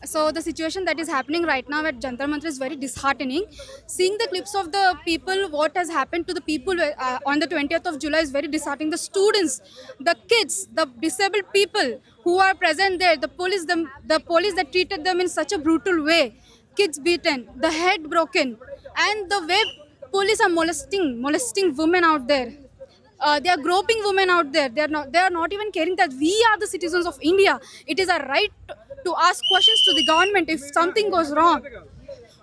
So the situation that is happening right now at Jantar Mantar is very disheartening. Seeing the clips of the people, what has happened to the people on the 20th of July is very disheartening. The students, the kids, the disabled people who are present there, the police that treated them in such a brutal way, kids beaten, the head broken, and the way police are molesting women out there. They are groping women out there. They are not even caring that we are the citizens of India. It is our right to ask questions to the government if something goes wrong.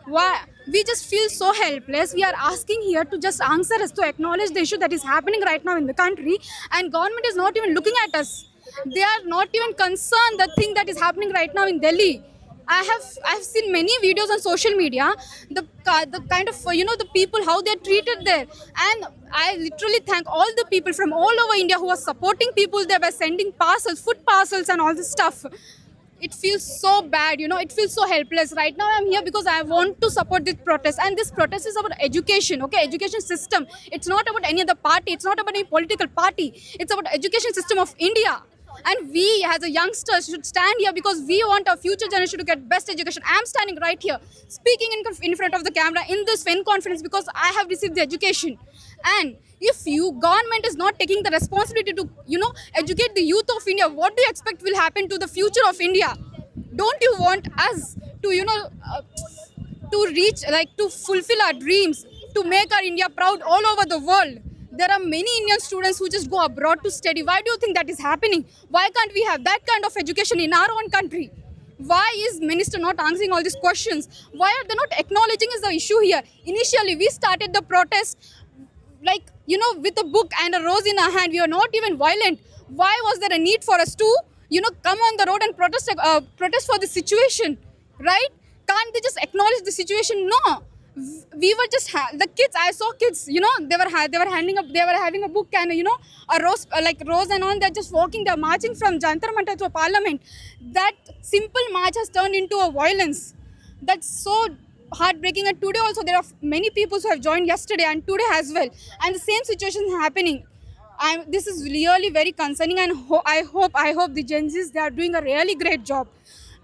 Why we just feel so helpless. We are asking here to just answer us, to acknowledge the issue that is happening right now in the country, and government is not even looking at us. They are not even concerned the thing that is happening right now in Delhi. I've seen many videos on social media, the kind of the people how they're treated there, and I literally thank all the people from all over India who are supporting people there by sending parcels, food parcels, and all this stuff. It feels so bad, it feels so helpless. Right now I'm here because I want to support this protest, and this protest is about education, okay, education system. It's not about any other party, it's not about any political party, it's about education system of India. And we as a youngsters should stand here because we want our future generation to get best education. I'm standing right here speaking in front of the camera in this FEN conference because I have received the education. And if you government is not taking the responsibility to educate the youth of India, what do you expect will happen to the future of India? Don't you want us to to reach, like, to fulfill our dreams, to make our India proud all over the world? There are many Indian students who just go abroad to study. Why do you think that is happening? Why can't we have that kind of education in our own country? Why is minister not answering all these questions? Why are they not acknowledging is the issue here? Initially we started the protest, like, with a book and a rose in our hand. We are not even violent. Why was there a need for us to come on the road and protest for the situation, right? Can't they just acknowledge the situation? No, we were just the kids. I saw kids, they were handing up, they were having a book and a rose, like rose and all. They're just walking, they're marching from Jantar Mantar to a parliament. That simple march has turned into a violence. That's so heartbreaking. And today also there are many people who have joined yesterday and today as well, and the same situation is happening. This is really very concerning, and I hope the Gen Zs, they are doing a really great job.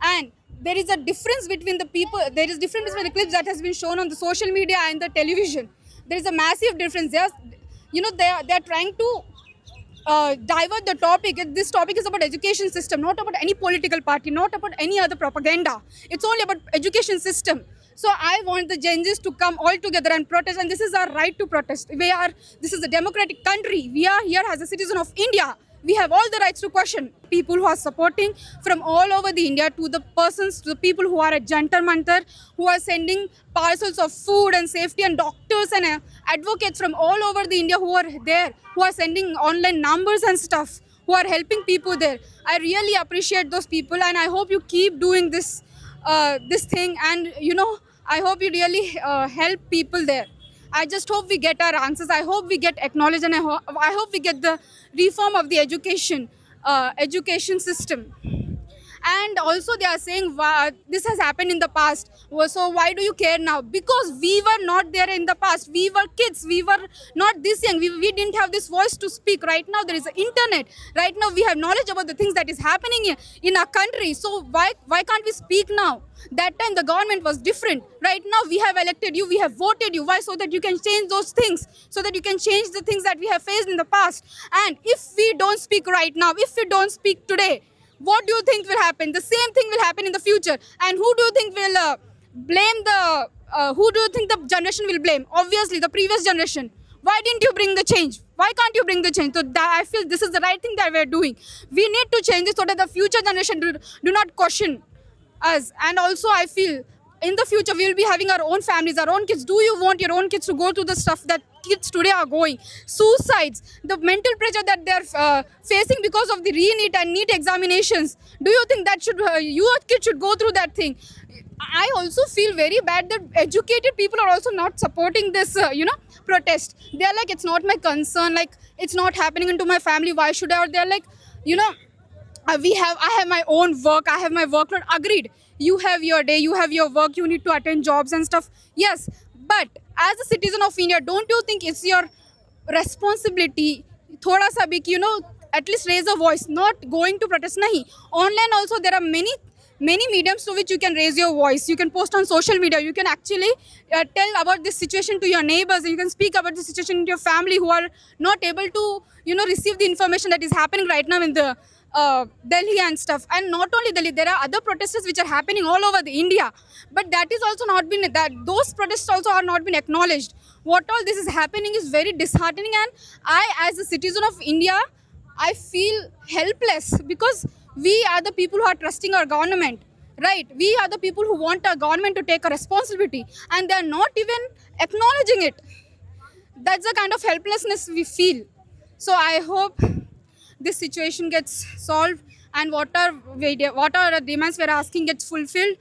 And there is a difference between the people, there is difference between the clips that has been shown on the social media and the television. There is a massive difference. They are trying to divert the topic. This topic is about education system, not about any political party, not about any other propaganda. It's only about education system. So I want the Gen Zs to come all together and protest, and this is our right to protest. This is a democratic country. We are here as a citizen of India. We have all the rights to question. People who are supporting from all over the India, to the people who are at Jantar Mantar, who are sending parcels of food and safety, and doctors and advocates from all over the India who are there, who are sending online numbers and stuff, who are helping people there. I really appreciate those people, and I hope you keep doing this thing, and I hope you really help people there. I just hope we get our answers. I hope we get acknowledged, and I hope we get the reform of the education system. And also they are saying, this has happened in the past, so why do you care now? Because we were not there in the past. We were kids, we were not this young, we didn't have this voice to speak. Right now there is the internet. Right now we have knowledge about the things that is happening in our country. So why can't we speak now? That time the government was different. Right now we have elected you, we have voted you. Why? So that you can change those things, so that you can change the things that we have faced in the past. And if we don't speak right now, if we don't speak today, what do you think will happen? The same thing will happen in the future. And who do you think will who do you think the generation will blame? Obviously the previous generation. Why didn't you bring the change? Why can't you bring the change? So I feel this is the right thing that we're doing. We need to change this so that the future generation do not question us. And also I feel in the future we will be having our own families, our own kids. Do you want your own kids to go through the stuff that kids today are going? Suicides, the mental pressure that they're facing because of the re-NEET and NEET examinations. Do you think that your kids should go through that thing? I also feel very bad that educated people are also not supporting this protest. They're like, it's not my concern, like it's not happening into my family, why should I? Or they're like, I have my own work, I have my workload. Agreed, you have your day, you have your work, you need to attend jobs and stuff. Yes, but as a citizen of India, don't you think it's your responsibility, thoda sa bhi, at least raise a voice, not going to protest? Nahi. Online also there are many many mediums through which you can raise your voice. You can post on social media. You can actually tell about this situation to your neighbors. You can speak about the situation to your family who are not able to, receive the information that is happening right now in the Delhi and stuff. And not only Delhi, there are other protests which are happening all over the India. But that is also not been that those protests also are not been acknowledged. What all this is happening is very disheartening, and I, as a citizen of India, I feel helpless because we are the people who are trusting our government, right? We are the people who want our government to take a responsibility, and they are not even acknowledging it. That's the kind of helplessness we feel. So I hope this situation gets solved, and what our demands we're asking gets fulfilled.